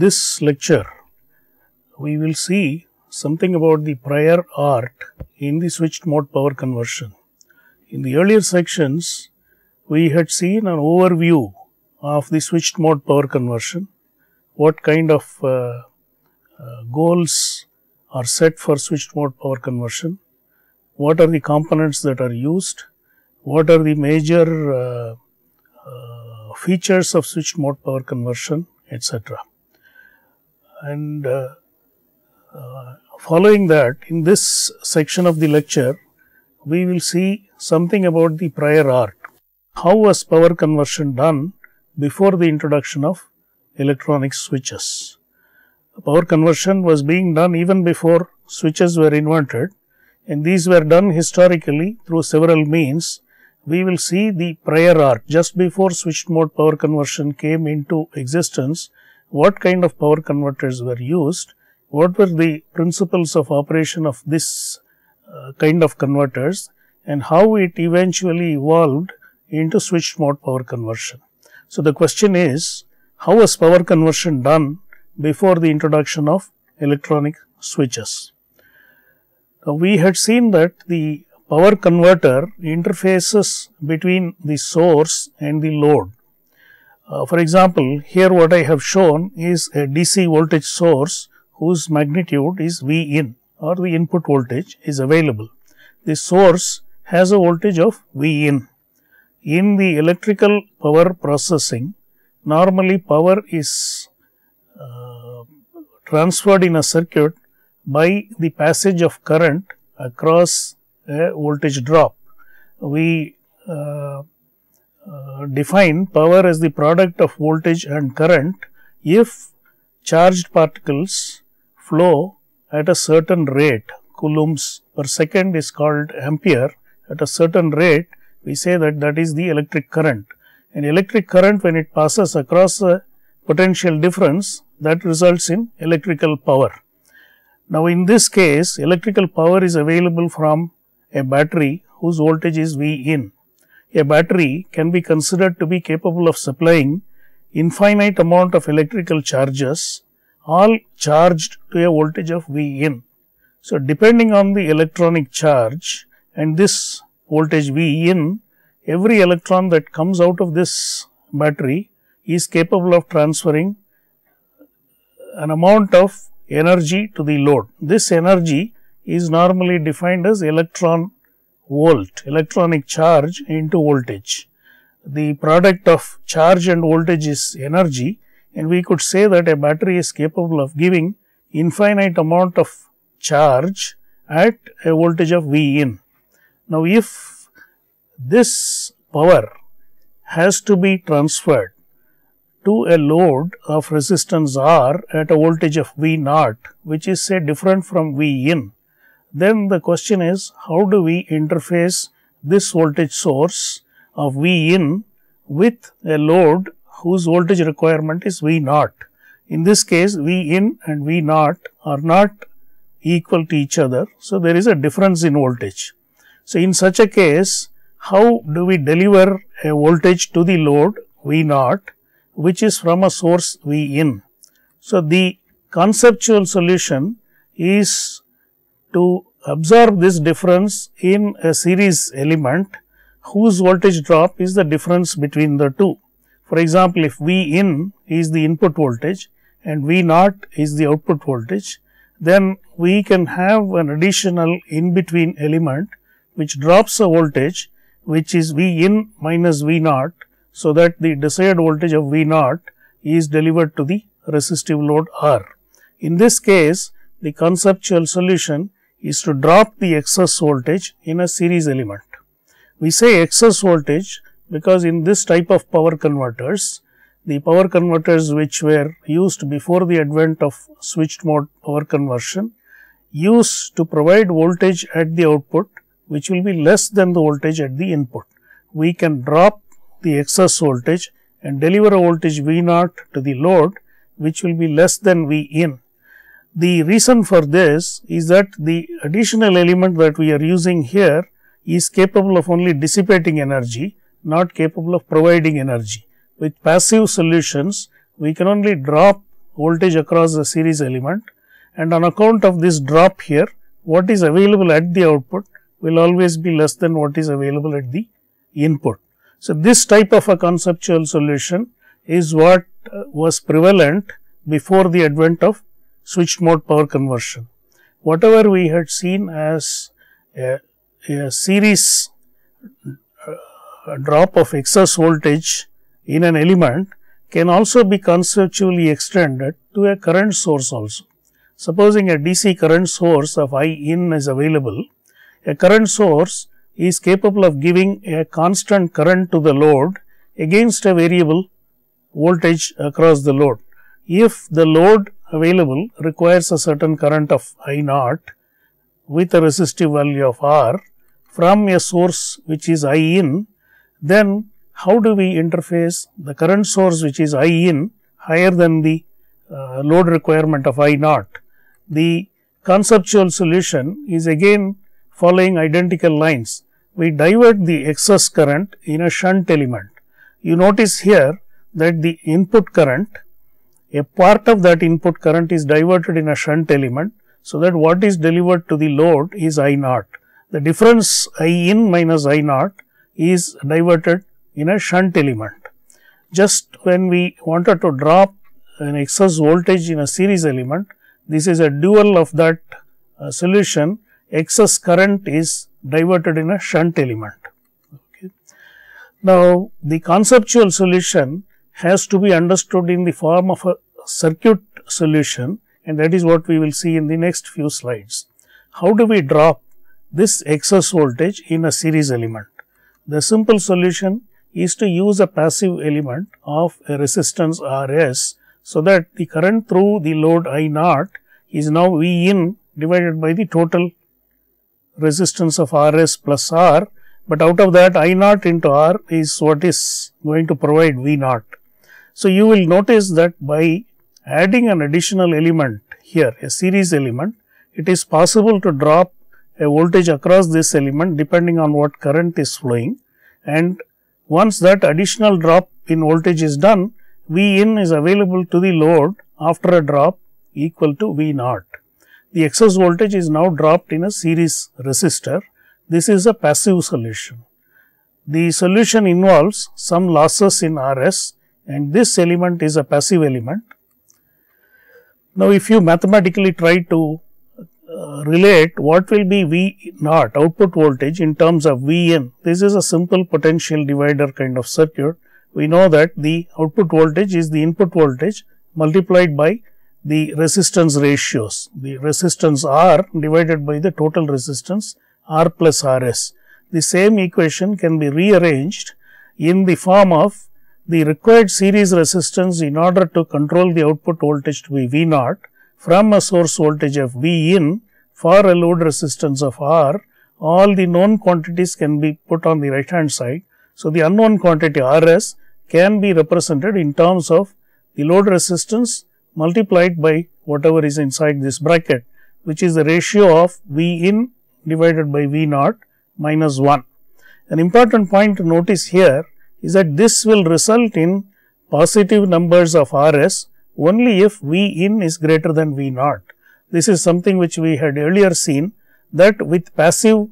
this lecture, we will see something about the prior art in the switched mode power conversion. In the earlier sections, we had seen an overview of the switched mode power conversion, what kind of goals are set for switched mode power conversion, what are the components that are used, what are the major features of switched mode power conversion, etc. And following that, in this section of the lecture, we will see something about the prior art. How was power conversion done before the introduction of electronic switches? Power conversion was being done even before switches were invented, and these were done historically through several means. We will see the prior art just before switched mode power conversion came into existence, what kind of power converters were used, what were the principles of operation of this kind of converters, and how it eventually evolved into switched mode power conversion. So, the question is, how was power conversion done before the introduction of electronic switches? Now, we had seen that the power converter interfaces between the source and the load. For example, here what I have shown is a DC voltage source whose magnitude is V in, or the input voltage is available. The source has a voltage of V in. In the electrical power processing, normally power is transferred in a circuit by the passage of current across a voltage drop. We define power as the product of voltage and current if charged particles flow at a certain rate. Coulombs per second is called ampere. At a certain rate, we say that that is the electric current. And electric current, when it passes across a potential difference, that results in electrical power. Now, in this case, electrical power is available from a battery whose voltage is V in. A battery can be considered to be capable of supplying infinite amount of electrical charges, all charged to a voltage of V in. So, depending on the electronic charge and this voltage V in, every electron that comes out of this battery is capable of transferring an amount of energy to the load. This energy is normally defined as electron volt, electronic charge into voltage. The product of charge and voltage is energy, and we could say that a battery is capable of giving infinite amount of charge at a voltage of V in. Now, if this power has to be transferred to a load of resistance R at a voltage of V naught, which is say different from V in, then the question is, how do we interface this voltage source of V in with a load whose voltage requirement is V naught? In this case, V in and V naught are not equal to each other. So, there is a difference in voltage. So, in such a case, how do we deliver a voltage to the load V naught, which is from a source V in? So, the conceptual solution is to absorb this difference in a series element whose voltage drop is the difference between the two. For example, if V in is the input voltage and V naught is the output voltage, then we can have an additional in between element which drops a voltage which is V in minus V naught, so that the desired voltage of V naught is delivered to the resistive load R. In this case, the conceptual solution is to drop the excess voltage in a series element. We say excess voltage because in this type of power converters, the power converters which were used before the advent of switched mode power conversion used to provide voltage at the output which will be less than the voltage at the input. We can drop the excess voltage and deliver a voltage V naught to the load which will be less than V in. The reason for this is that the additional element that we are using here is capable of only dissipating energy, not capable of providing energy. With passive solutions, we can only drop voltage across the series element, and on account of this drop here, what is available at the output will always be less than what is available at the input. So, this type of a conceptual solution is what was prevalent before the advent of switched mode power conversion. Whatever we had seen as a series drop of excess voltage in an element can also be conceptually extended to a current source also. Supposing a DC current source of I in is available, a current source is capable of giving a constant current to the load against a variable voltage across the load. If the load available requires a certain current of I naught with a resistive value of R from a source which is I in, then how do we interface the current source which is I in higher than the load requirement of I naught? The conceptual solution is again following identical lines. We divert the excess current in a shunt element. You notice here that the input current, a part of that input current is diverted in a shunt element, so that what is delivered to the load is I naught. The difference I in minus I naught is diverted in a shunt element. Just when we wanted to drop an excess voltage in a series element, this is a dual of that solution. Excess current is diverted in a shunt element. Okay. Now, the conceptual solution has to be understood in the form of a circuit solution, and that is what we will see in the next few slides. How do we drop this excess voltage in a series element? The simple solution is to use a passive element of a resistance Rs, so that the current through the load I naught is now V in divided by the total resistance of Rs plus R, but out of that I naught into R is what is going to provide V naught. So, you will notice that by adding an additional element here, a series element, it is possible to drop a voltage across this element depending on what current is flowing, and once that additional drop in voltage is done, V in is available to the load after a drop equal to V naught. The excess voltage is now dropped in a series resistor. This is a passive solution. The solution involves some losses in Rs, and this element is a passive element. Now, if you mathematically try to relate what will be V naught output voltage in terms of V in, this is a simple potential divider kind of circuit. We know that the output voltage is the input voltage multiplied by the resistance ratios, the resistance R divided by the total resistance R plus Rs. The same equation can be rearranged in the form of the required series resistance in order to control the output voltage to be V naught from a source voltage of V in for a load resistance of R. All the known quantities can be put on the right hand side. So, the unknown quantity Rs can be represented in terms of the load resistance multiplied by whatever is inside this bracket, which is the ratio of V in divided by V naught minus 1. An important point to notice here is that this will result in positive numbers of Rs only if V in is greater than V naught. This is something which we had earlier seen, that with passive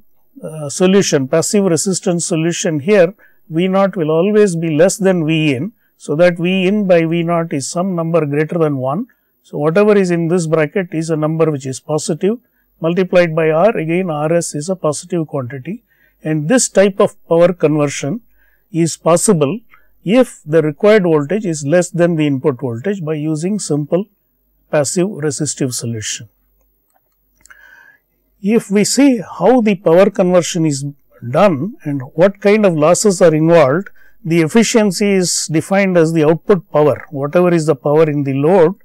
solution, passive resistance solution here, V naught will always be less than V in. So, that V in by V naught is some number greater than 1. So, whatever is in this bracket is a number which is positive, multiplied by R, again Rs is a positive quantity, and this type of power conversion is possible if the required voltage is less than the input voltage by using simple passive resistive solution. If we see how the power conversion is done and what kind of losses are involved, the efficiency is defined as the output power, whatever is the power in the load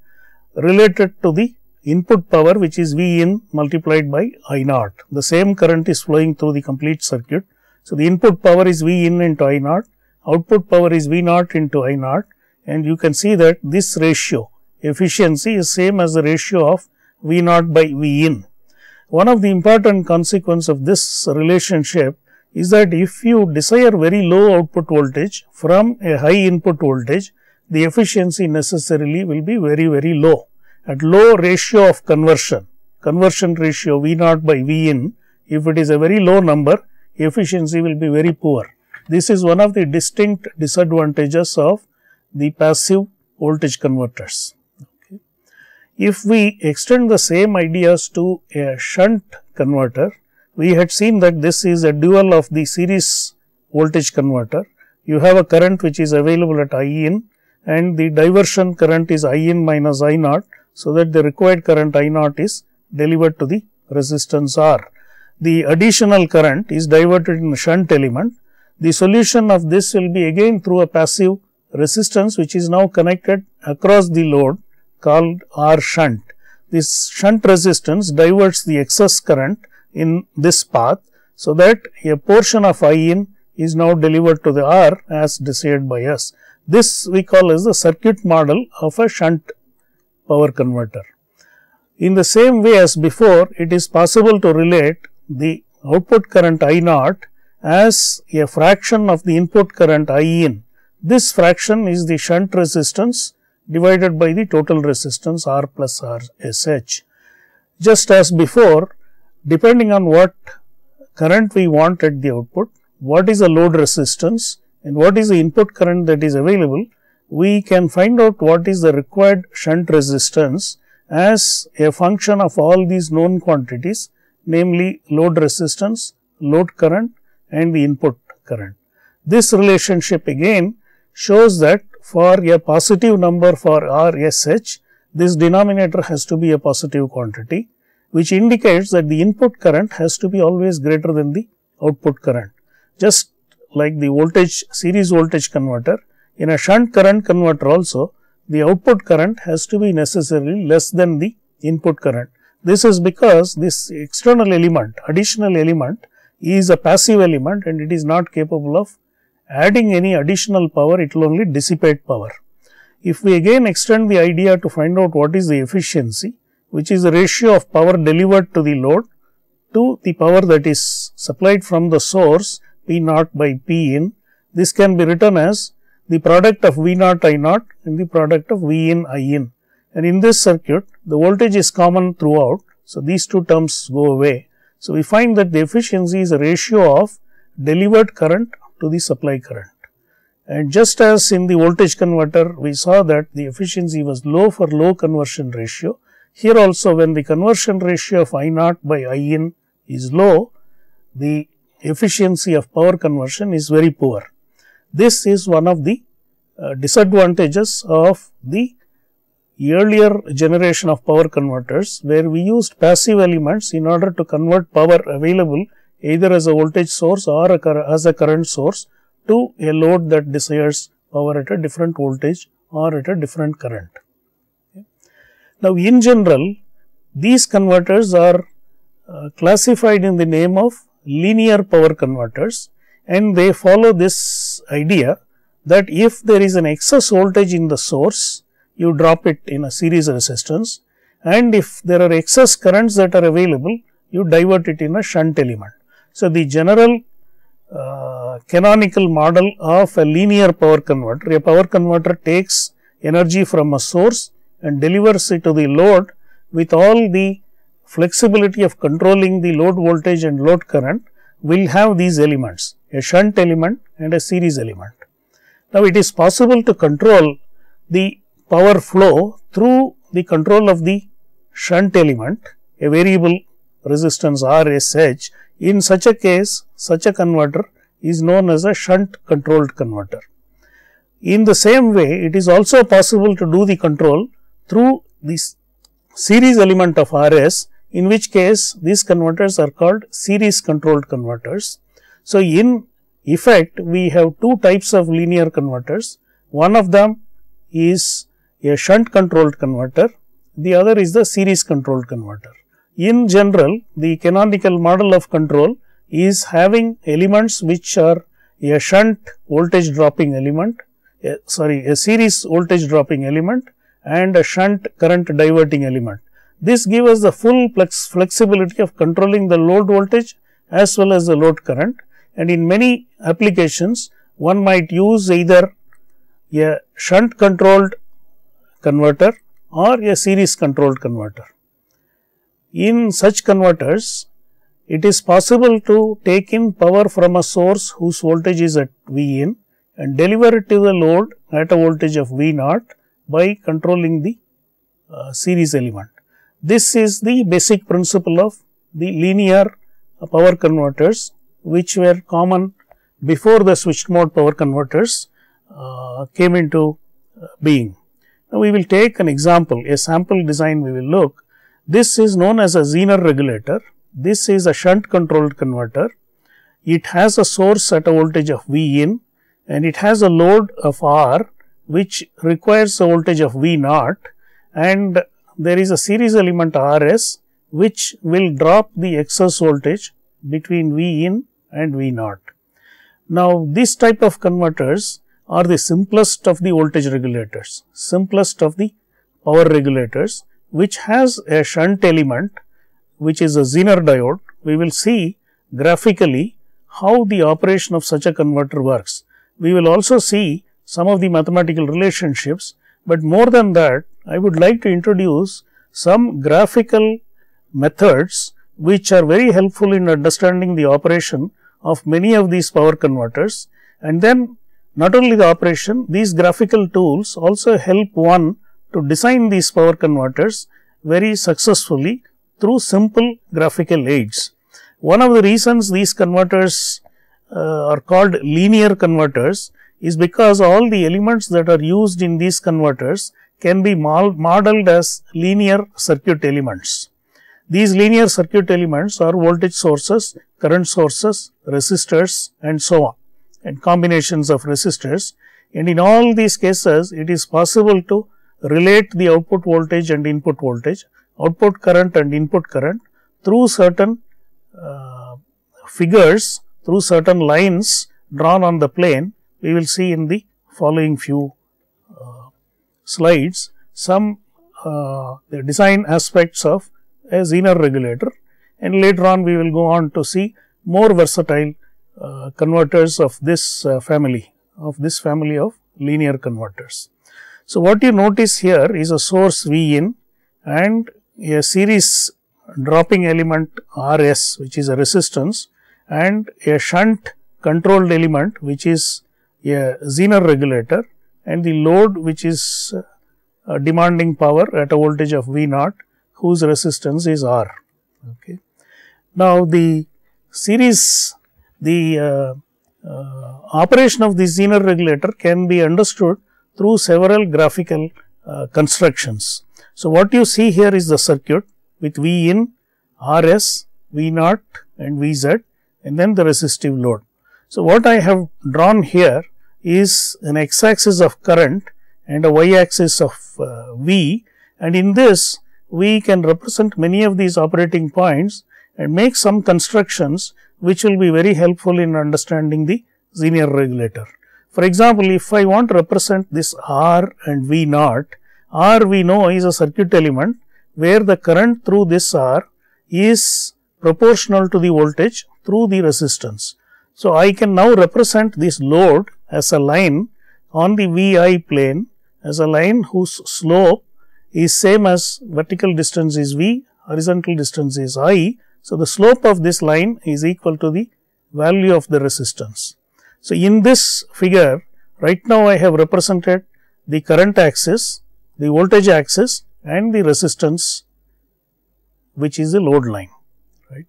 related to the input power, which is V in multiplied by I naught. The same current is flowing through the complete circuit. So, the input power is V in into I naught, output power is V naught into I naught, and you can see that this ratio efficiency is same as the ratio of V naught by V in. One of the important consequences of this relationship is that if you desire very low output voltage from a high input voltage, the efficiency necessarily will be very, very low. At low ratio of conversion ratio V naught by V in, if it is a very low number, efficiency will be very poor. This is one of the distinct disadvantages of the passive voltage converters. Okay. If we extend the same ideas to a shunt converter, we had seen that this is a dual of the series voltage converter. You have a current which is available at I in, and the diversion current is I in minus I naught, so that the required current I naught is delivered to the resistance R. The additional current is diverted in a shunt element. The solution of this will be again through a passive resistance which is now connected across the load called R shunt. This shunt resistance diverts the excess current in this path, so that a portion of I in is now delivered to the R as desired by us. This we call as the circuit model of a shunt power converter. In the same way as before, it is possible to relate the output current I naught as a fraction of the input current I in. This fraction is the shunt resistance divided by the total resistance R plus RSH. Just as before, depending on what current we want at the output, what is the load resistance and what is the input current that is available, we can find out what is the required shunt resistance as a function of all these known quantities, namely load resistance, load current and the input current. This relationship again shows that for a positive number for RSH, this denominator has to be a positive quantity, which indicates that the input current has to be always greater than the output current. Just like the voltage series voltage converter, in a shunt current converter also, the output current has to be necessarily less than the input current. This is because this external element, additional element, is a passive element and it is not capable of adding any additional power, it will only dissipate power. If we again extend the idea to find out what is the efficiency, which is the ratio of power delivered to the load to the power that is supplied from the source P naught by P in, this can be written as the product of V naught I naught and the product of V in I in. And in this circuit, the voltage is common throughout, so these two terms go away. So we find that the efficiency is a ratio of delivered current to the supply current. And just as in the voltage converter, we saw that the efficiency was low for low conversion ratio. Here also, when the conversion ratio of I naught by I in is low, the efficiency of power conversion is very poor. This is one of the disadvantages of the earlier generation of power converters, where we used passive elements in order to convert power available either as a voltage source or as a current source to a load that desires power at a different voltage or at a different current. Okay. Now, in general, these converters are classified in the name of linear power converters, and they follow this idea that if there is an excess voltage in the source, you drop it in a series resistance, and if there are excess currents that are available, you divert it in a shunt element. So, the general canonical model of a linear power converter, a power converter takes energy from a source and delivers it to the load with all the flexibility of controlling the load voltage and load current, will have these elements, a shunt element and a series element. Now, it is possible to control the power flow through the control of the shunt element, a variable resistance RSH. In such a case, such a converter is known as a shunt controlled converter. In the same way, it is also possible to do the control through this series element of RS, in which case these converters are called series controlled converters. So, in effect, we have two types of linear converters. One of them is a shunt controlled converter, the other is the series controlled converter. In general, the canonical model of control is having elements which are a shunt voltage dropping element, a series voltage dropping element and a shunt current diverting element. This gives us the full flexibility of controlling the load voltage as well as the load current, and in many applications one might use either a shunt controlled converter or a series controlled converter. In such converters, it is possible to take in power from a source whose voltage is at V in and deliver it to the load at a voltage of V naught by controlling the series element. This is the basic principle of the linear power converters, which were common before the switched mode power converters came into being. Now, we will take an example, a sample design we will look. This is known as a Zener regulator. This is a shunt controlled converter. It has a source at a voltage of V in and it has a load of R which requires a voltage of V naught, and there is a series element RS which will drop the excess voltage between V in and V naught. Now, this type of converters are the simplest of the voltage regulators, simplest of the power regulators, which has a shunt element which is a Zener diode. We will see graphically how the operation of such a converter works. We will also see some of the mathematical relationships, but more than that, I would like to introduce some graphical methods which are very helpful in understanding the operation of many of these power converters. And then not only the operation, these graphical tools also help one to design these power converters very successfully through simple graphical aids. One of the reasons these converters are called linear converters is because all the elements that are used in these converters can be modeled as linear circuit elements. These linear circuit elements are voltage sources, current sources, resistors and so on, and combinations of resistors, and in all these cases it is possible to relate the output voltage and input voltage, output current and input current through certain figures, through certain lines drawn on the plane. We will see in the following few slides some the design aspects of a Zener regulator, and later on we will go on to see more versatile converters of this family of linear converters. So, what you notice here is a source V in and a series dropping element RS, which is a resistance, and a shunt controlled element which is a Zener regulator, and the load which is demanding power at a voltage of V naught, whose resistance is R. Okay. Now, the series, the operation of the Zener regulator can be understood through several graphical constructions. So, what you see here is the circuit with V in, RS, V naught and Vz, and then the resistive load. So, what I have drawn here is an x axis of current and a y axis of V, and in this we can represent many of these operating points and make some constructions which will be very helpful in understanding the Zener regulator. For example, if I want to represent this R and V naught, R we know is a circuit element where the current through this R is proportional to the voltage through the resistance. So, I can now represent this load as a line on the Vi plane, as a line whose slope is same as vertical distance is V, horizontal distance is I. So, the slope of this line is equal to the value of the resistance. So, in this figure right now I have represented the current axis, the voltage axis and the resistance which is the load line, right.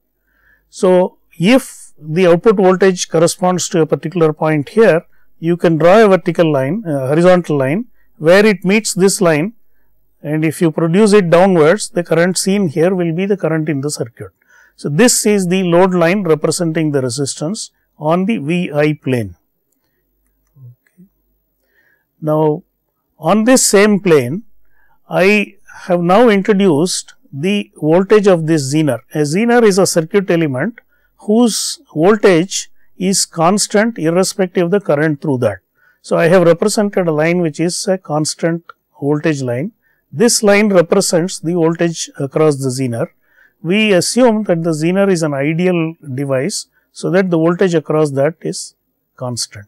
So, if the output voltage corresponds to a particular point here, you can draw a vertical line, horizontal line where it meets this line, and if you produce it downwards, the current seen here will be the current in the circuit. So, this is the load line representing the resistance on the Vi plane. Okay. Now, on this same plane, I have now introduced the voltage of this Zener. A Zener is a circuit element whose voltage is constant irrespective of the current through that. So, I have represented a line which is a constant voltage line. This line represents the voltage across the Zener. We assume that the Zener is an ideal device, so that the voltage across that is constant.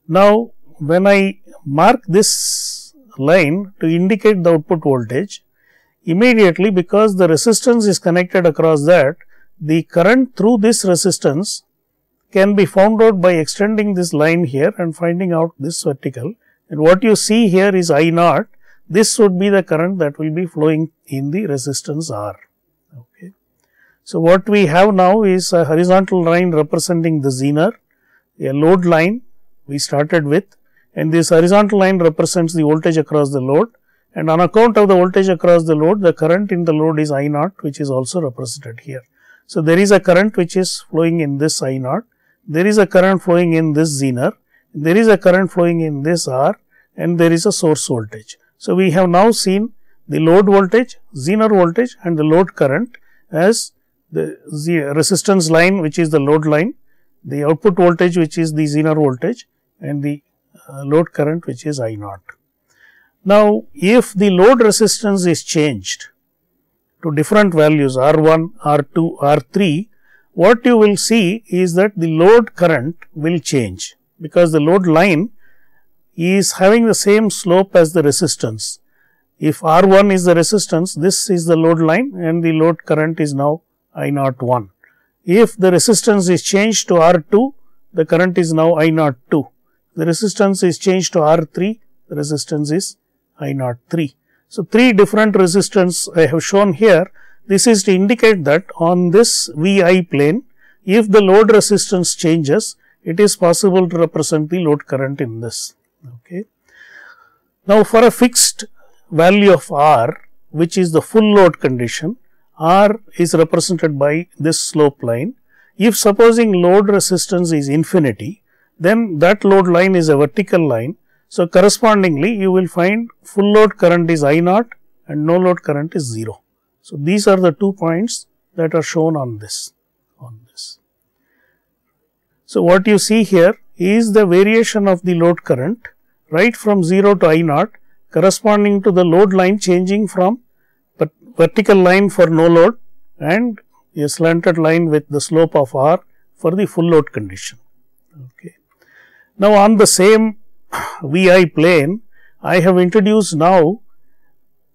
Now, when I mark this line to indicate the output voltage, immediately because the resistance is connected across that, the current through this resistance can be found out by extending this line here and finding out this vertical. And what you see here is I naught. This would be the current that will be flowing in the resistance R. Okay. So, what we have now is a horizontal line representing the zener, a load line we started with, and this horizontal line represents the voltage across the load, and on account of the voltage across the load, the current in the load is I naught, which is also represented here. So, there is a current which is flowing in this I naught, there is a current flowing in this zener, there is a current flowing in this R, and there is a source voltage. So, we have now seen the load voltage, zener voltage and the load current as the resistance line, which is the load line, the output voltage, which is the zener voltage, and the load current, which is I naught. Now, if the load resistance is changed to different values R1, R2, R3, what you will see is that the load current will change, because the load line is having the same slope as the resistance. If R1 is the resistance, this is the load line and the load current is now I naught 1. If the resistance is changed to R2, the current is now I naught 2. The resistance is changed to R3, the resistance is I naught 3. So, 3 different resistance I have shown here. This is to indicate that on this VI plane, if the load resistance changes, it is possible to represent the load current in this. Okay. Now, for a fixed value of R, which is the full load condition, R is represented by this slope line. If supposing load resistance is infinity, then that load line is a vertical line. So, correspondingly, you will find full load current is I naught and no load current is 0. So, these are the 2 points that are shown on this. So, what you see here is the variation of the load current right from 0 to I naught, corresponding to the load line changing from vertical line for no load and a slanted line with the slope of R for the full load condition. Okay. Now, on the same VI plane, I have introduced now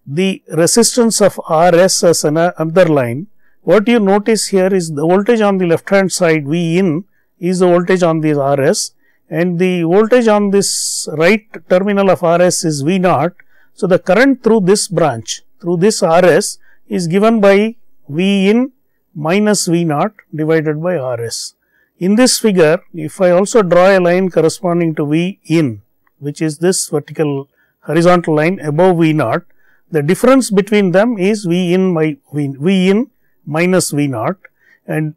the resistance of RS as another line. What you notice here is the voltage on the left hand side V in is the voltage on this RS, and the voltage on this right terminal of RS is V naught. So, the current through this branch, through this RS, is given by V in minus V naught divided by RS. In this figure, if I also draw a line corresponding to V in, which is this vertical horizontal line above V naught, the difference between them is V in minus V naught, and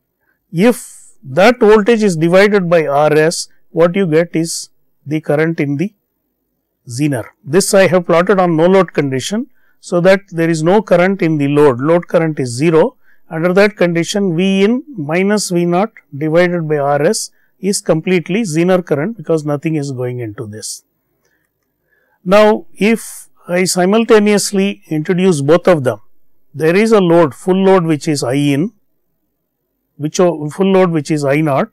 if that voltage is divided by RS, what you get is the current in the zener. This I have plotted on no load condition, so that there is no current in the load current is 0. Under that condition, V in minus V naught divided by RS is completely zener current, because nothing is going into this. Now, if I simultaneously introduce both of them, there is a load, full load, which is I in, full load which is I naught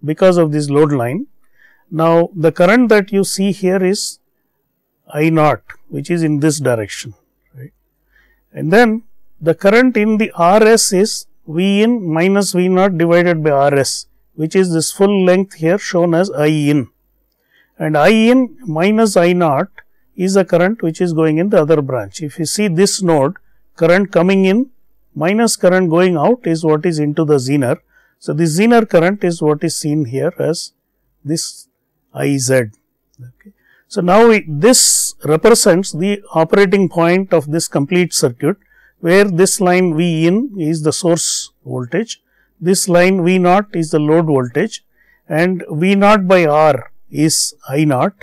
because of this load line. Now, the current that you see here is I naught, which is in this direction, right? And then the current in the RS is V in minus V naught divided by RS, which is this full length here shown as I in, and I in minus I naught is the current which is going in the other branch. If you see this node, current coming in minus current going out is what is into the zener. So, the zener current is what is seen here as this IZ. Okay. So, now this represents the operating point of this complete circuit, where this line V in is the source voltage, this line V naught is the load voltage, and V naught by R is I naught,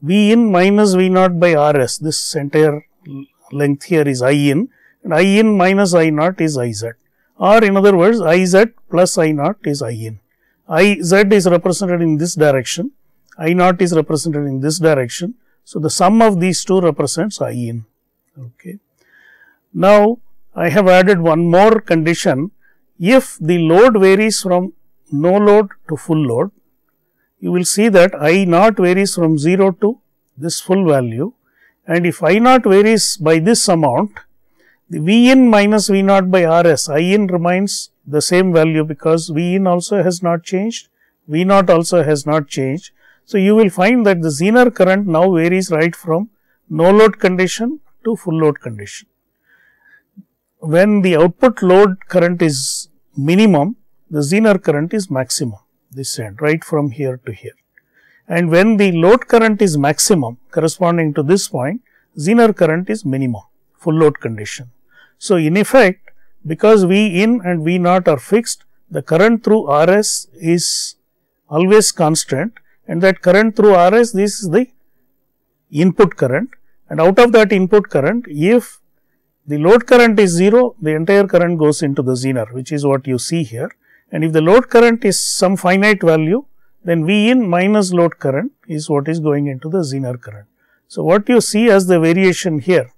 V in minus V naught by RS, this entire length here is I in, and I in minus I naught is IZ, or in other words, IZ plus I naught is I in. IZ is represented in this direction, I naught is represented in this direction. So, the sum of these two represents I in. Okay. Now, I have added one more condition. If the load varies from no load to full load, you will see that I naught varies from 0 to this full value, and if I naught varies by this amount, the V in minus V naught by Rs, I in remains the same value because V in also has not changed, V naught also has not changed. So, you will find that the Zener current now varies right from no load condition to full load condition. When the output load current is minimum, the Zener current is maximum, this end, right from here to here. And when the load current is maximum corresponding to this point, Zener current is minimum, full load condition. So, in effect, because V in and V naught are fixed, the current through Rs is always constant, and that current through Rs, this is the input current, and out of that input current, if the load current is 0, the entire current goes into the Zener, which is what you see here, and if the load current is some finite value, then V in minus load current is what is going into the Zener current. So, what you see as the variation here,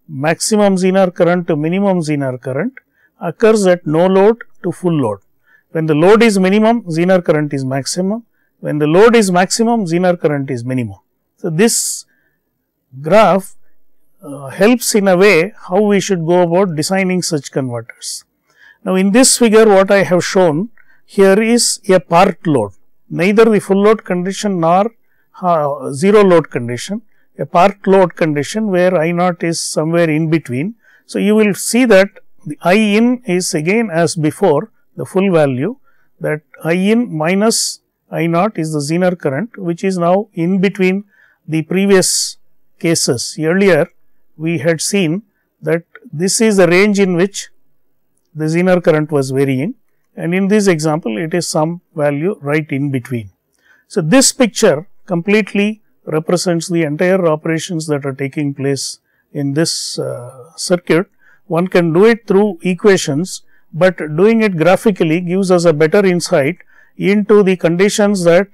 maximum Zener current to minimum Zener current occurs at no load to full load. When the load is minimum, Zener current is maximum. When the load is maximum, Zener current is minimum. So, this graph helps in a way how we should go about designing such converters. Now, in this figure what I have shown here is a part load, neither the full load condition nor zero load condition, a part load condition where I naught is somewhere in between. So, you will see that the I in is again as before the full value, that I in minus I naught is the Zener current, which is now in between the previous cases. Earlier we had seen that this is the range in which the Zener current was varying, and in this example it is some value right in between. So, this picture completely represents the entire operations that are taking place in this circuit. One can do it through equations, but doing it graphically gives us a better insight into the conditions that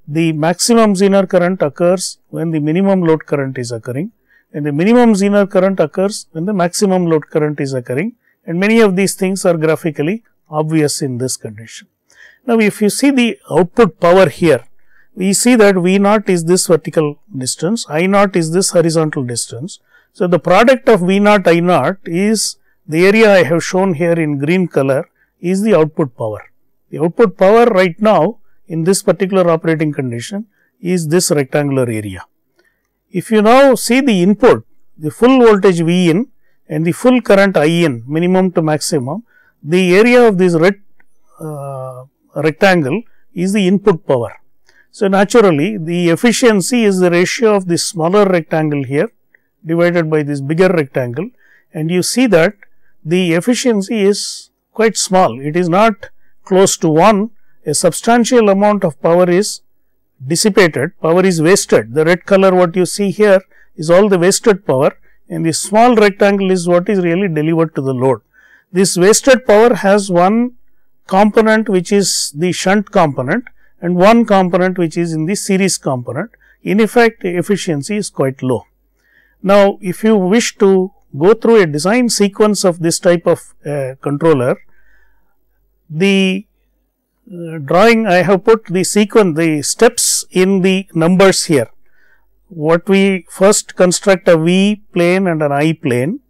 the maximum Zener current occurs when the minimum load current is occurring, and the minimum Zener current occurs when the maximum load current is occurring, and many of these things are graphically obvious in this condition. Now, if you see the output power here, we see that V naught is this vertical distance, I naught is this horizontal distance. So, the product of V naught I naught is the area I have shown here in green color is the output power. The output power right now in this particular operating condition is this rectangular area. If you now see the input, the full voltage V in and the full current I in minimum to maximum, the area of this red rectangle is the input power. So, naturally the efficiency is the ratio of this smaller rectangle here divided by this bigger rectangle, and you see that the efficiency is quite small. It is not close to 1, a substantial amount of power is dissipated, power is wasted. The red color what you see here is all the wasted power, and the small rectangle is what is really delivered to the load. This wasted power has one component which is the shunt component and one component which is in the series component. In effect, the efficiency is quite low. Now, if you wish to go through a design sequence of this type of controller, the drawing I have put the sequence, the steps in the numbers here. What we first construct a V plane and an I plane,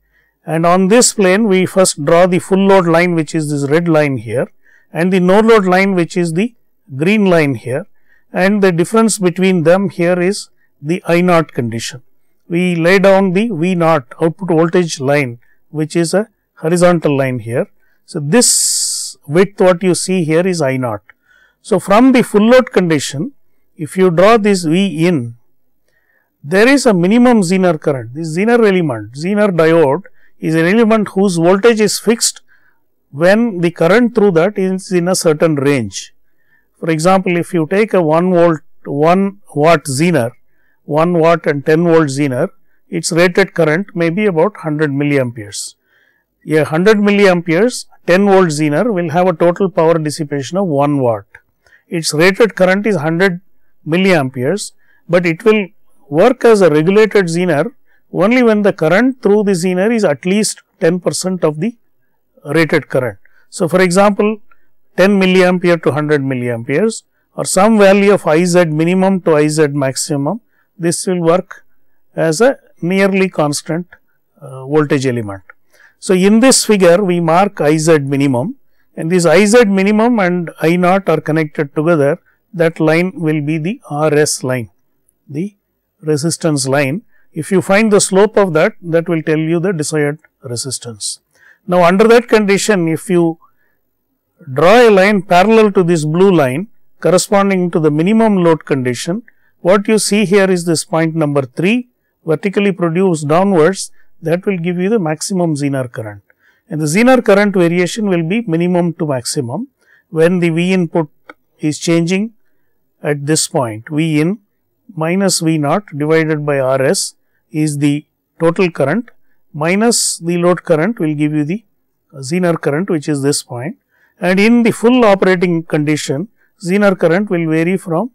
and on this plane we first draw the full load line which is this red line here, and the no load line which is the green line here, and the difference between them here is the I naught condition. We lay down the V naught output voltage line which is a horizontal line here. So, this width what you see here is I naught. So, from the full load condition, if you draw this V in, there is a minimum Zener current. This Zener element, Zener diode is an element whose voltage is fixed when the current through that is in a certain range. For example, if you take a 1 watt Zener, 1 watt and 10 volt Zener, its rated current may be about 100 milliamperes. A 100 milliamperes 10 volt Zener will have a total power dissipation of 1 watt. Its rated current is 100 milliamperes, but it will work as a regulated Zener only when the current through the Zener is at least 10% of the rated current. So, for example, 10 milliampere to 100 milliamperes or some value of IZ minimum to IZ maximum this will work as a nearly constant voltage element. So, in this figure we mark IZ minimum, and this IZ minimum and I naught are connected together. That line will be the RS line, the resistance line. If you find the slope of that, that will tell you the desired resistance. Now, under that condition, if you draw a line parallel to this blue line corresponding to the minimum load condition, what you see here is this point number 3 vertically produced downwards, that will give you the maximum Zener current, and the Zener current variation will be minimum to maximum when the V input is changing at this point. V in minus V naught divided by RS is the total current, minus the load current will give you the Zener current, which is this point, and in the full operating condition Zener current will vary from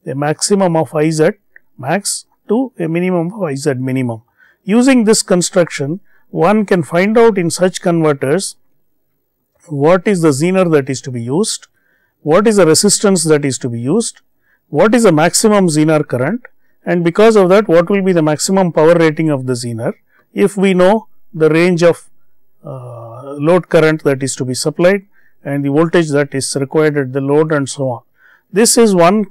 a maximum of IZ max to a minimum of IZ minimum. Using this construction, one can find out in such converters what is the Zener that is to be used, what is the resistance that is to be used, what is the maximum Zener current, and because of that what will be the maximum power rating of the Zener if we know the range of load current that is to be supplied and the voltage that is required at the load and so on. This is one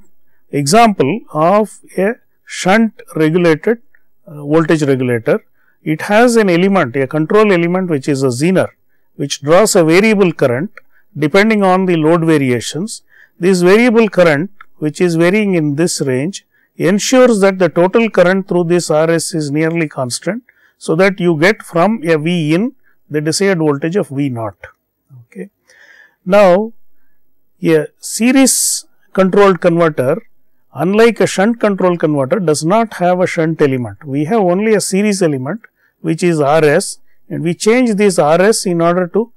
example of a shunt regulated voltage regulator. It has an element, a control element, which is a Zener, which draws a variable current depending on the load variations. This variable current, which is varying in this range, ensures that the total current through this RS is nearly constant, so that you get from a V in the desired voltage of V naught. Okay. Now, a series controlled converter, unlike a shunt control converter, does not have a shunt element. We have only a series element, which is RS, and we change this RS in order to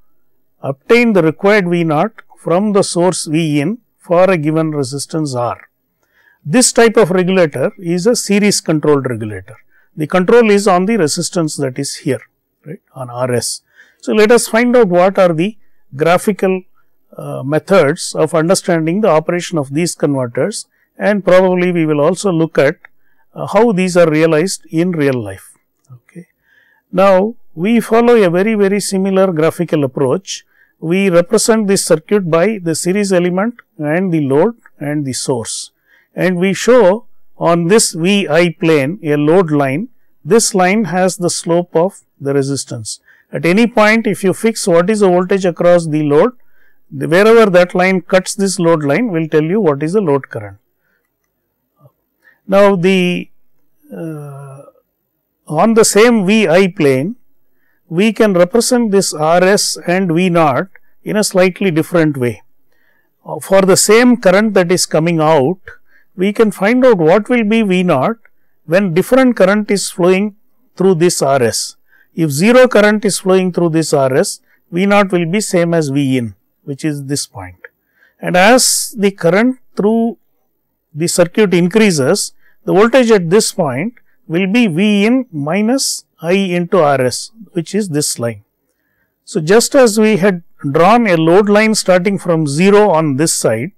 obtain the required V naught from the source V in for a given resistance R. This type of regulator is a series controlled regulator. The control is on the resistance that is here, right, on RS. So, let us find out what are the graphical methods of understanding the operation of these converters, and probably we will also look at how these are realized in real life. Okay. Now, we follow a very similar graphical approach. We represent this circuit by the series element and the load and the source, and we show on this VI plane a load line. This line has the slope of the resistance. At any point, if you fix what is the voltage across the load, wherever that line cuts this load line will tell you what is the load current. Now, the on the same VI plane, we can represent this RS and V naught in a slightly different way. For the same current that is coming out, we can find out what will be V naught when different current is flowing through this RS. If 0 current is flowing through this RS, V naught will be same as V in, which is this point. And as the current through the circuit increases, the voltage at this point will be V in minus I into RS, which is this line. So, just as we had drawn a load line starting from 0 on this side,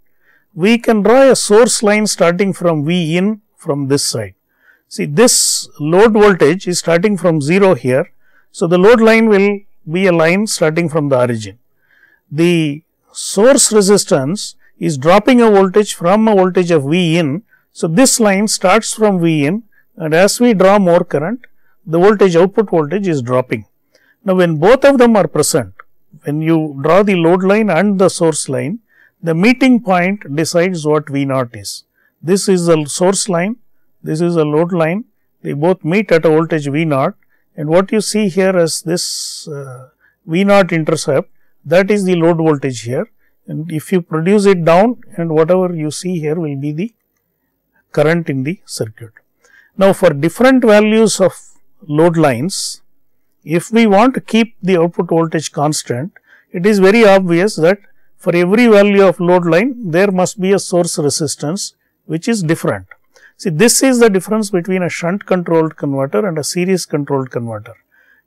we can draw a source line starting from V in from this side. See, this load voltage is starting from 0 here. So, the load line will be a line starting from the origin. The source resistance is dropping a voltage from a voltage of V in. So, this line starts from V in, and as we draw more current, the voltage output voltage is dropping. Now, when both of them are present, when you draw the load line and the source line, the meeting point decides what V naught is. This is the source line, this is a load line, they both meet at a voltage V naught, and what you see here as this V naught intercept, that is the load voltage here, and if you produce it down, and whatever you see here will be the current in the circuit. Now, for different values of load lines, if we want to keep the output voltage constant, it is very obvious that for every value of load line, there must be a source resistance which is different. See, this is the difference between a shunt controlled converter and a series controlled converter.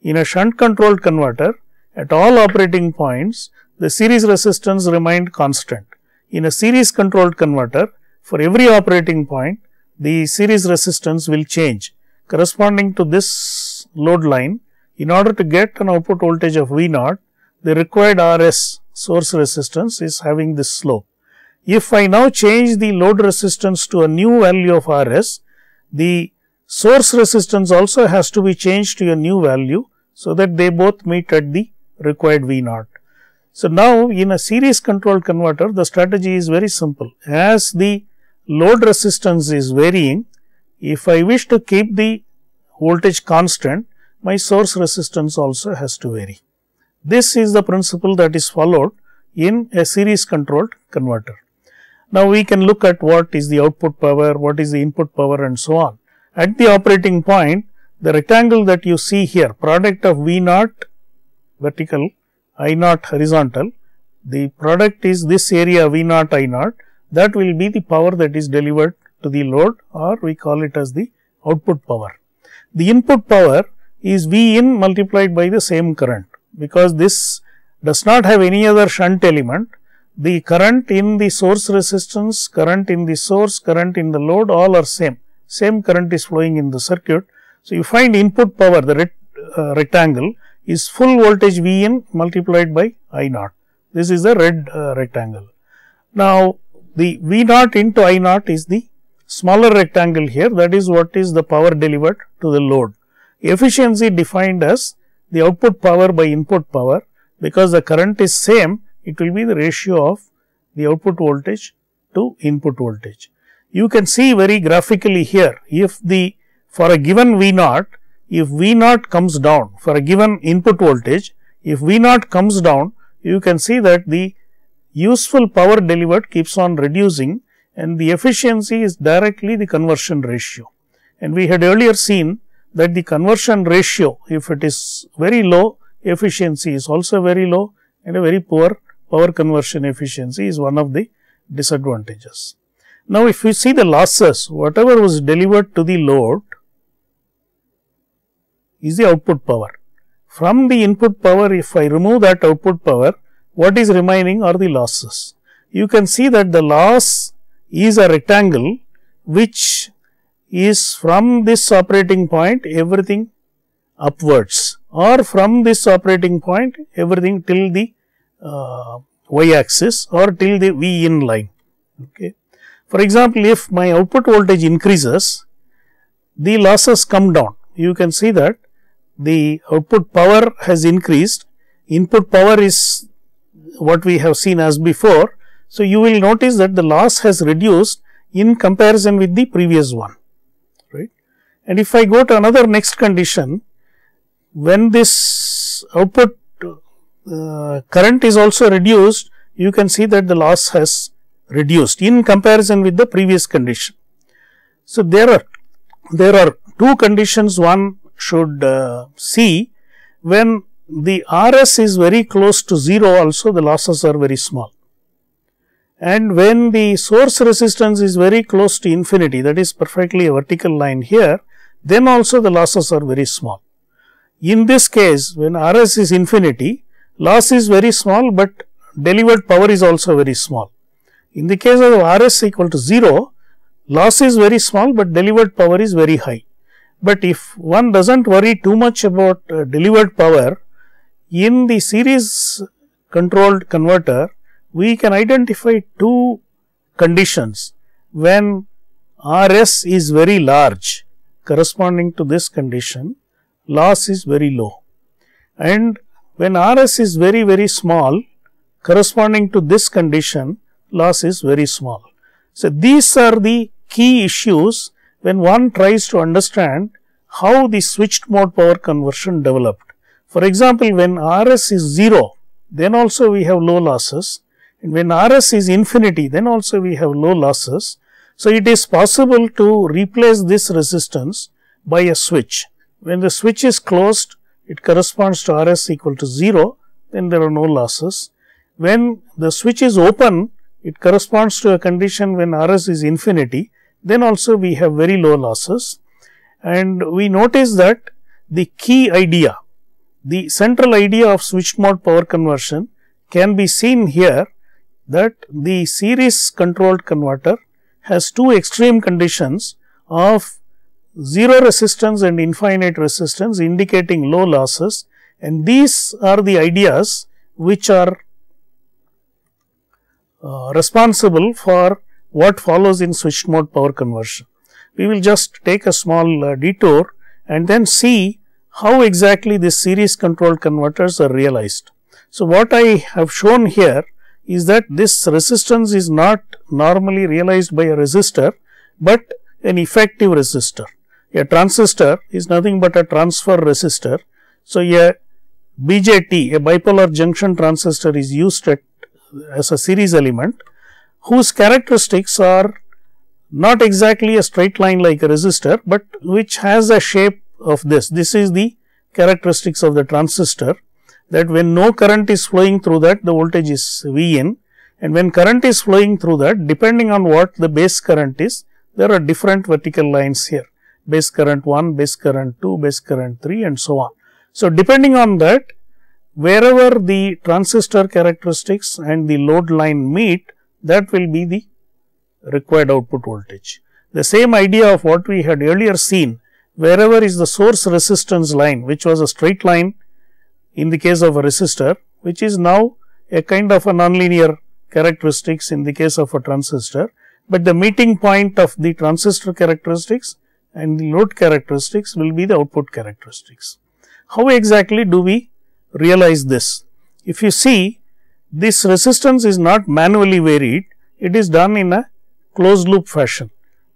In a shunt controlled converter, at all operating points, the series resistance remained constant. In a series controlled converter, for every operating point, the series resistance will change corresponding to this load line. In order to get an output voltage of V0, the required RS source resistance is having this slope. If I now change the load resistance to a new value of RS, the source resistance also has to be changed to a new value, so that they both meet at the required V0. So, now in a series controlled converter, the strategy is very simple. As the load resistance is varying, if I wish to keep the voltage constant, my source resistance also has to vary. This is the principle that is followed in a series controlled converter. Now, we can look at what is the output power, what is the input power, and so on. At the operating point, the rectangle that you see here, product of V0 vertical, I0 horizontal, the product is this area V0 I0, that will be the power that is delivered to the load, or we call it as the output power. The input power is V in multiplied by the same current, because this does not have any other shunt element. The current in the source resistance, current in the source, current in the load, all are same. Same current is flowing in the circuit. So, you find input power, the red rectangle is full voltage V in multiplied by I0. This is the red rectangle. Now, the V0 into I0 is the smaller rectangle here, that is what is the power delivered to the load. Efficiency defined as the output power by input power, because the current is same, it will be the ratio of the output voltage to input voltage. You can see very graphically here, if the for a given V0, if V0 comes down for a given input voltage, if V0 comes down, you can see that the useful power delivered keeps on reducing, and the efficiency is directly the conversion ratio. And we had earlier seen that the conversion ratio, if it is very low, efficiency is also very low, and a very poor power conversion efficiency is one of the disadvantages. Now, if we see the losses, whatever was delivered to the load is the output power. From the input power, if I remove that output power, what is remaining are the losses. You can see that the loss is a rectangle which is from this operating point everything upwards, or from this operating point everything till the y axis or till the V in line. Okay. For example, if my output voltage increases, the losses come down. You can see that the output power has increased, input power is what we have seen as before. So, you will notice that the loss has reduced in comparison with the previous one, right. And if I go to another next condition, when this output current is also reduced, you can see that the loss has reduced in comparison with the previous condition. So, there are two conditions one should see. When the RS is very close to 0, also the losses are very small, and when the source resistance is very close to infinity, that is perfectly a vertical line here, then also the losses are very small. In this case, when RS is infinity, loss is very small, but delivered power is also very small. In the case of RS equal to 0, loss is very small, but delivered power is very high. But if one does not worry too much about delivered power, in the series controlled converter, we can identify two conditions when RS is very large. Corresponding to this condition, loss is very low, and when RS is very small, corresponding to this condition, loss is very small. So, these are the key issues when one tries to understand how the switched mode power conversion developed. For example, when RS is 0, then also we have low losses, and when RS is infinity, then also we have low losses. So, it is possible to replace this resistance by a switch. When the switch is closed, it corresponds to RS equal to 0, then there are no losses. When the switch is open, it corresponds to a condition when RS is infinity, then also we have very low losses. And we notice that the key idea, the central idea of switched mode power conversion can be seen here, that the series controlled converter has two extreme conditions. of 0 resistance and infinite resistance, indicating low losses, and these are the ideas which are responsible for what follows in switched mode power conversion. We will just take a small detour and then see how exactly these series controlled converters are realized. So, what I have shown here is that this resistance is not normally realized by a resistor, but an effective resistor. A transistor is nothing but a transfer resistor. So, a BJT, a bipolar junction transistor, is used as a series element whose characteristics are not exactly a straight line like a resistor, but which has a shape of this. This is the characteristics of the transistor, that when no current is flowing through that, the voltage is V in, and when current is flowing through that, depending on what the base current is, there are different vertical lines here, base current 1, base current 2, base current 3 and so on. So, depending on that, wherever the transistor characteristics and the load line meet, that will be the required output voltage. The same idea of what we had earlier seen, wherever is the source resistance line, which was a straight line in the case of a resistor, which is now a kind of a nonlinear characteristics in the case of a transistor, but the meeting point of the transistor characteristics and the load characteristics will be the output characteristics. How exactly do we realize this? If you see, this resistance is not manually varied, it is done in a closed loop fashion.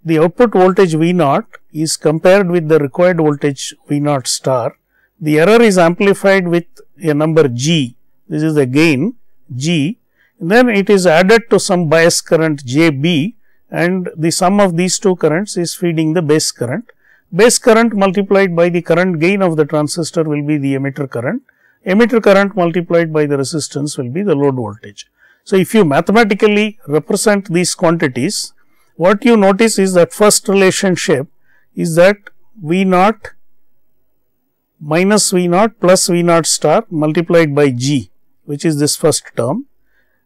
The output voltage V naught is compared with the required voltage V naught star. The error is amplified with a number G, this is the gain G, and then it is added to some bias current JB, and the sum of these two currents is feeding the base current. Base current multiplied by the current gain of the transistor will be the emitter current. Emitter current multiplied by the resistance will be the load voltage. So, if you mathematically represent these quantities, what you notice is that first relationship is that V naught minus V naught plus V naught star multiplied by G, which is this first term,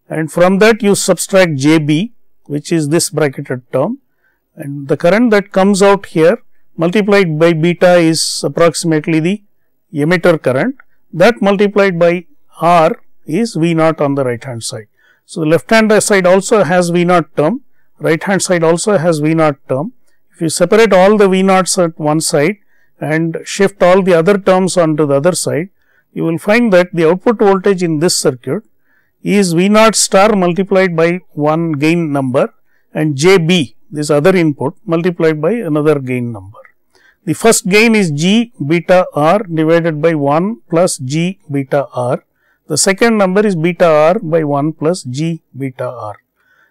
and from that you subtract JB, which is this bracketed term, and the current that comes out here multiplied by beta is approximately the emitter current, that multiplied by R is V naught on the right hand side. So, the left hand side also has V naught term, right hand side also has V naught term. If you separate all the V naughts at one side and shift all the other terms onto the other side, you will find that the output voltage in this circuit is V naught star multiplied by one gain number and JB, this other input, multiplied by another gain number. The first gain is G beta R divided by 1 plus G beta R. The second number is beta R by 1 plus G beta R.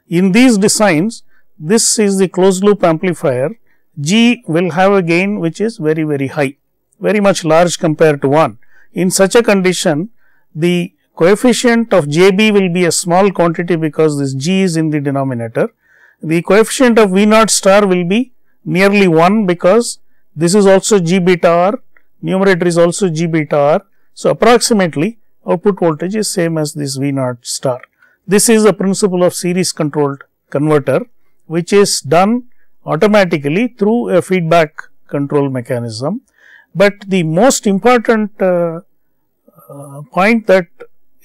In these designs, this is the closed loop amplifier. G will have a gain which is very, very high, very much large compared to 1. In such a condition, the coefficient of JB will be a small quantity because this G is in the denominator. The coefficient of V naught star will be nearly 1 because this is also G beta R, numerator is also G beta R. So, approximately output voltage is same as this V naught star. This is the principle of series controlled converter, which is done automatically through a feedback control mechanism. But the most important point that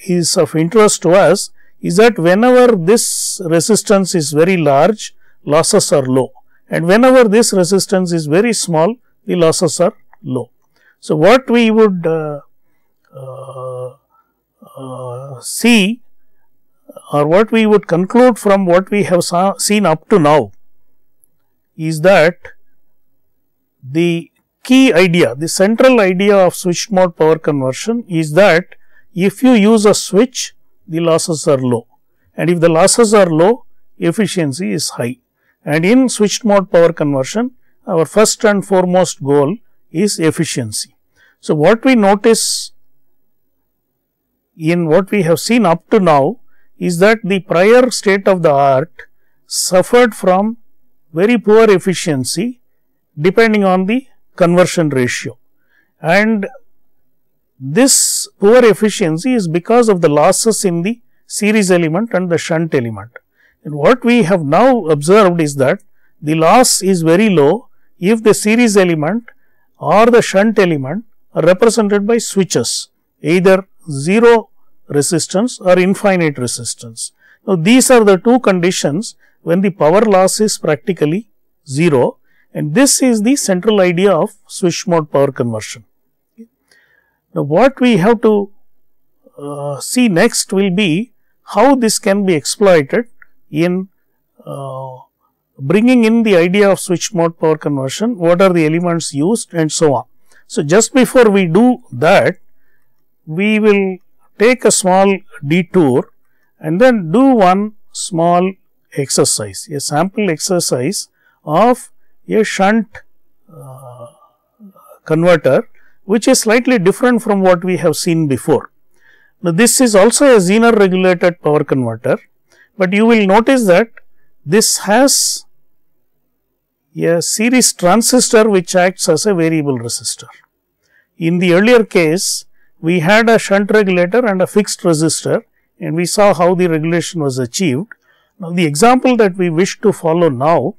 is of interest to us is that whenever this resistance is very large, losses are low, and whenever this resistance is very small, the losses are low. So, what we would see, or what we would conclude from what we have seen up to now, is that the key idea, the central idea of switched mode power conversion is that if you use a switch, the losses are low, and if the losses are low, efficiency is high. And in switched mode power conversion, our first and foremost goal is efficiency. So, what we notice in what we have seen up to now is that the prior state of the art suffered from very poor efficiency depending on the conversion ratio, and this poor efficiency is because of the losses in the series element and the shunt element. And what we have now observed is that the loss is very low if the series element or the shunt element are represented by switches, either 0 resistance or infinite resistance. Now, these are the two conditions when the power loss is practically 0, and this is the central idea of switch mode power conversion. Now, what we have to see next will be how this can be exploited in bringing in the idea of switch mode power conversion, what are the elements used and so on. So, just before we do that, we will take a small detour and then do one small exercise, a sample exercise of a shunt converter, which is slightly different from what we have seen before. Now, this is also a Zener regulated power converter, but you will notice that this has a series transistor which acts as a variable resistor. In the earlier case, we had a shunt regulator and a fixed resistor, and we saw how the regulation was achieved. Now, the example that we wish to follow now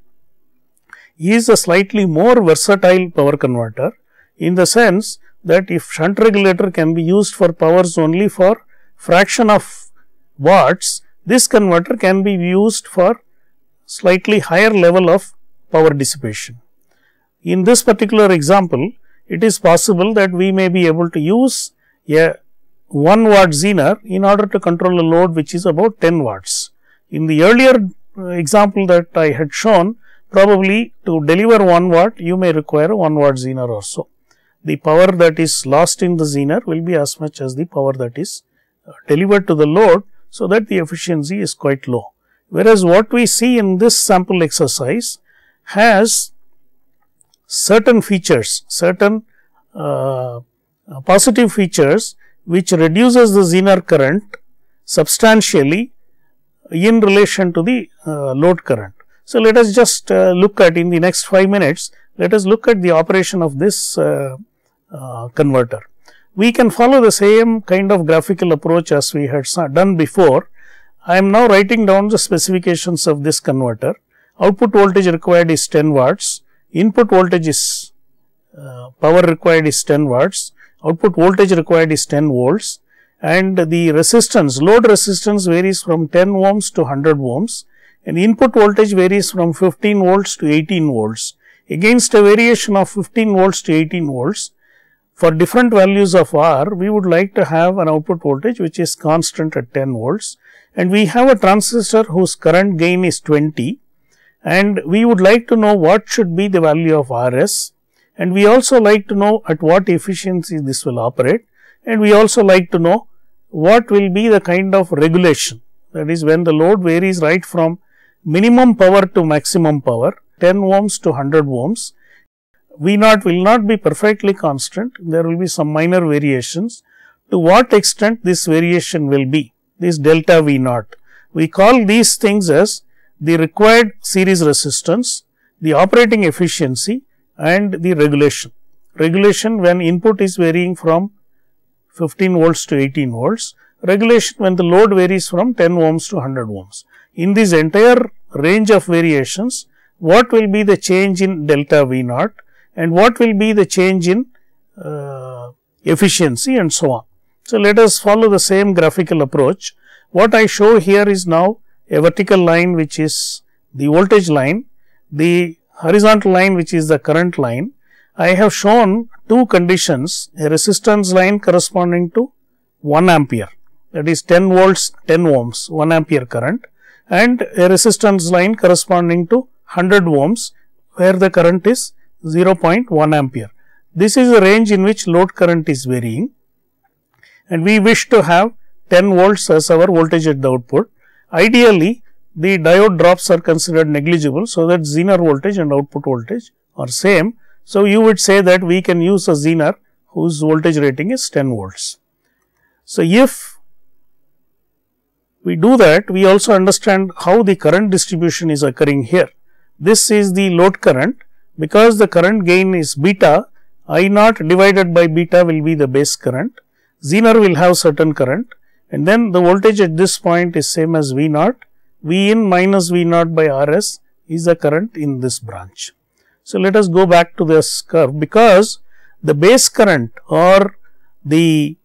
is a slightly more versatile power converter, in the sense that if shunt regulator can be used for powers only for fraction of watts, this converter can be used for slightly higher level of power dissipation. In this particular example, it is possible that we may be able to use a 1 watt Zener in order to control a load which is about 10 watts. In the earlier example that I had shown, probably to deliver 1 watt, you may require a 1 watt Zener or so. The power that is lost in the Zener will be as much as the power that is delivered to the load, so that the efficiency is quite low. Whereas, what we see in this sample exercise has certain features, certain positive features which reduces the Zener current substantially in relation to the load current. So, let us just look at, in the next 5 minutes, let us look at the operation of this converter. We can follow the same kind of graphical approach as we had done before. I am now writing down the specifications of this converter. Output voltage required is 10 watts, input voltage is power required is 10 watts, output voltage required is 10 volts, and the resistance, load resistance varies from 10 ohms to 100 ohms, and input voltage varies from 15 volts to 18 volts. Against a variation of 15 volts to 18 volts, for different values of R, we would like to have an output voltage which is constant at 10 volts, and we have a transistor whose current gain is 20, and we would like to know what should be the value of Rs, and we also like to know at what efficiency this will operate, and we also like to know what will be the kind of regulation, that is, when the load varies right from minimum power to maximum power, 10 ohms to 100 ohms. V0 will not be perfectly constant, there will be some minor variations. To what extent this variation will be, this delta V0. We call these things as the required series resistance, the operating efficiency, and the regulation. Regulation when input is varying from 15 volts to 18 volts, regulation when the load varies from 10 ohms to 100 ohms. In this entire range of variations, what will be the change in delta V0 and what will be the change in efficiency and so on. So, let us follow the same graphical approach. What I show here is now a vertical line which is the voltage line, the horizontal line which is the current line. I have shown two conditions, a resistance line corresponding to 1 ampere, that is 10 volts 10 ohms 1 ampere current, and a resistance line corresponding to 100 ohms where the current is 0.1 ampere. This is the range in which load current is varying, and we wish to have 10 volts as our voltage at the output. Ideally, the diode drops are considered negligible, so that Zener voltage and output voltage are same. So, you would say that we can use a Zener whose voltage rating is 10 volts. So, if we do that, we also understand how the current distribution is occurring here. This is the load current. Because the current gain is beta, I0 divided by beta will be the base current. Zener will have certain current, and then the voltage at this point is same as V0. V in minus V0 by Rs is the current in this branch. So, let us go back to this curve, because the base current or the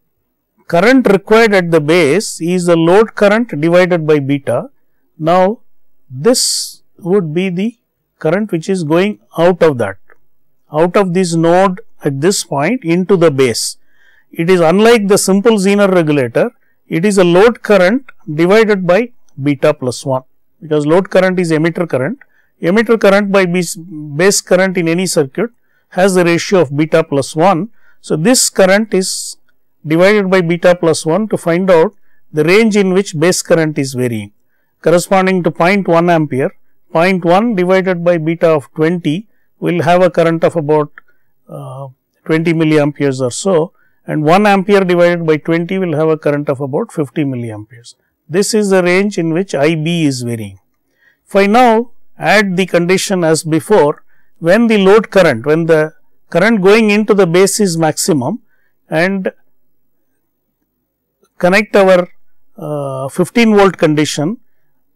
current required at the base is the load current divided by beta. Now, this would be the current which is going out of that, out of this node at this point into the base. It is unlike the simple Zener regulator, it is a load current divided by beta plus 1, because load current is emitter current. Emitter current by base current in any circuit has the ratio of beta plus 1. So, this current is divided by beta plus 1 to find out the range in which base current is varying, corresponding to 0.1 ampere. 0.1 divided by beta of 20 will have a current of about 20 milliamperes or so, and 1 ampere divided by 20 will have a current of about 50 milliamperes. This is the range in which IB is varying. If I now add the condition as before, when the load current, when the current going into the base is maximum, and connect our 15 volt condition,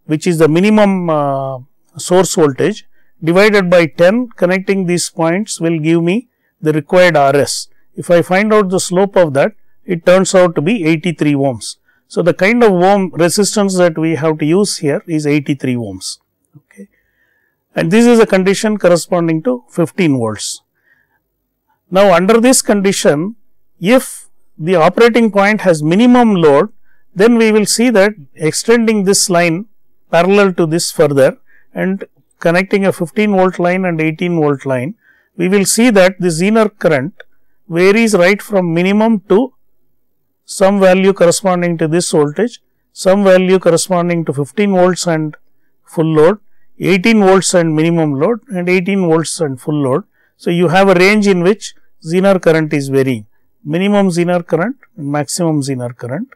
which is the minimum source voltage, divided by 10, connecting these points will give me the required RS. If I find out the slope of that, it turns out to be 83 ohms. So, the kind of ohm resistance that we have to use here is 83 ohms. Okay. And this is a condition corresponding to 15 volts. Now, under this condition, if the operating point has minimum load, then we will see that extending this line parallel to this further and connecting a 15 volt line and 18 volt line, we will see that the Zener current varies right from minimum to some value corresponding to this voltage, some value corresponding to 15 volts and full load, 18 volts and minimum load, and 18 volts and full load. So, you have a range in which Zener current is varying, minimum Zener current and maximum Zener current,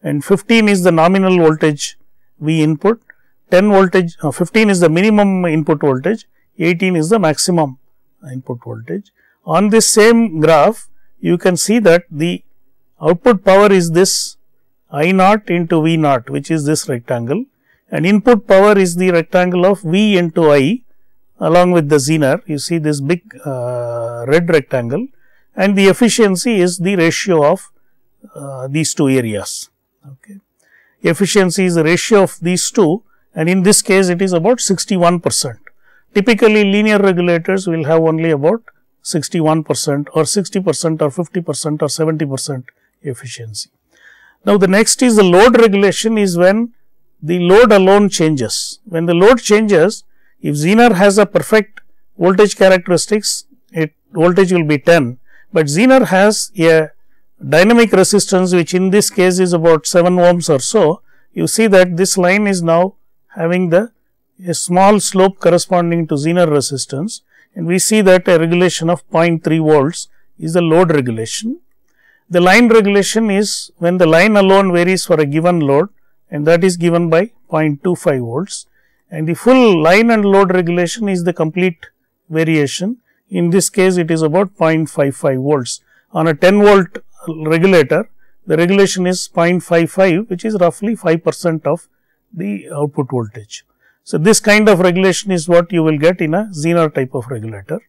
and 15 is the nominal voltage V input, 10 voltage, 15 is the minimum input voltage, 18 is the maximum input voltage. On this same graph, you can see that the output power is this I naught into V naught, which is this rectangle, and input power is the rectangle of V into I along with the Zener. You see this big red rectangle, and the efficiency is the ratio of these two areas. Okay. Efficiency is the ratio of these two, and in this case it is about 61%. Typically, linear regulators will have only about 61% or 60% or 50% or 70% efficiency. Now, the next is the load regulation, is when the load alone changes. When the load changes, if Zener has a perfect voltage characteristics, voltage will be 10, but Zener has a dynamic resistance which in this case is about 7 ohms or so. You see that this line is now having a small slope corresponding to Zener resistance, and we see that a regulation of 0.3 volts is the load regulation. The line regulation is when the line alone varies for a given load, and that is given by 0.25 volts, and the full line and load regulation is the complete variation. In this case, it is about 0.55 volts. On a 10 volt regulator, the regulation is 0.55, which is roughly 5% of the output voltage. So, this kind of regulation is what you will get in a Zener type of regulator,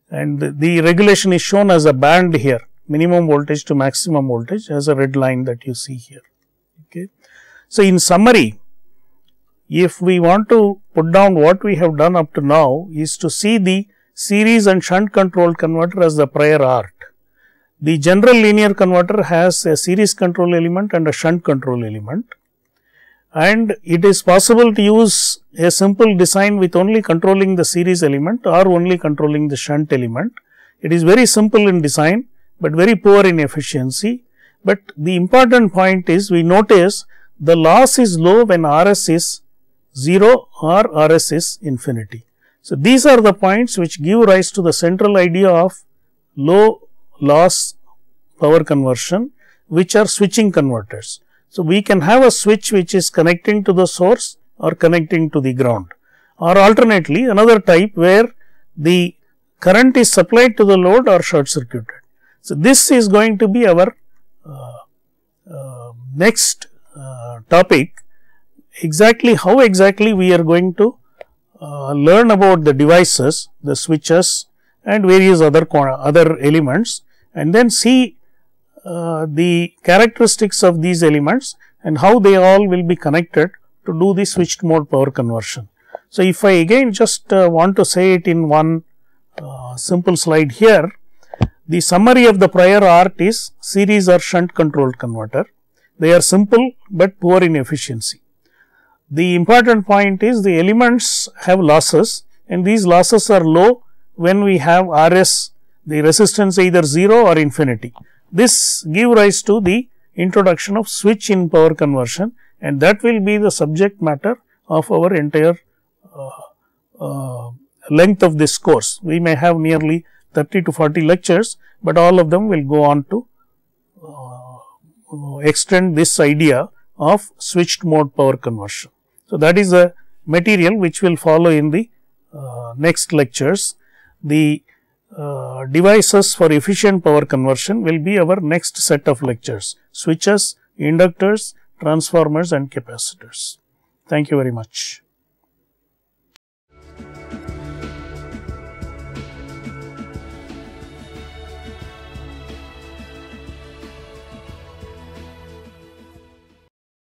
and the regulation is shown as a band here, minimum voltage to maximum voltage, as a red line that you see here. Okay. So, in summary, if we want to put down what we have done up to now, is to see the series and shunt control converter as the prior art. The general linear converter has a series control element and a shunt control element, and it is possible to use a simple design with only controlling the series element or only controlling the shunt element. It is very simple in design, but very poor in efficiency. But the important point is, we notice the loss is low when RS is 0 or RS is infinity. So, these are the points which give rise to the central idea of low loss power conversion, which are switching converters. So, we can have a switch which is connecting to the source or connecting to the ground, or alternately another type where the current is supplied to the load or short circuited. So, this is going to be our next topic, exactly how exactly we are going to learn about the devices, the switches and various other elements, and then see the characteristics of these elements and how they all will be connected to do the switched mode power conversion. So, if I again just want to say it in one simple slide here, the summary of the prior art is series or shunt controlled converter. They are simple, but poor in efficiency. The important point is the elements have losses, and these losses are low when we have RS, the resistance either 0 or infinity. This give rise to the introduction of switch in power conversion, and that will be the subject matter of our entire length of this course. We may have nearly 30 to 40 lectures, but all of them will go on to extend this idea of switched mode power conversion. So, that is a material which will follow in the next lectures. The devices for efficient power conversion will be our next set of lectures: switches, inductors, transformers and capacitors. Thank you very much.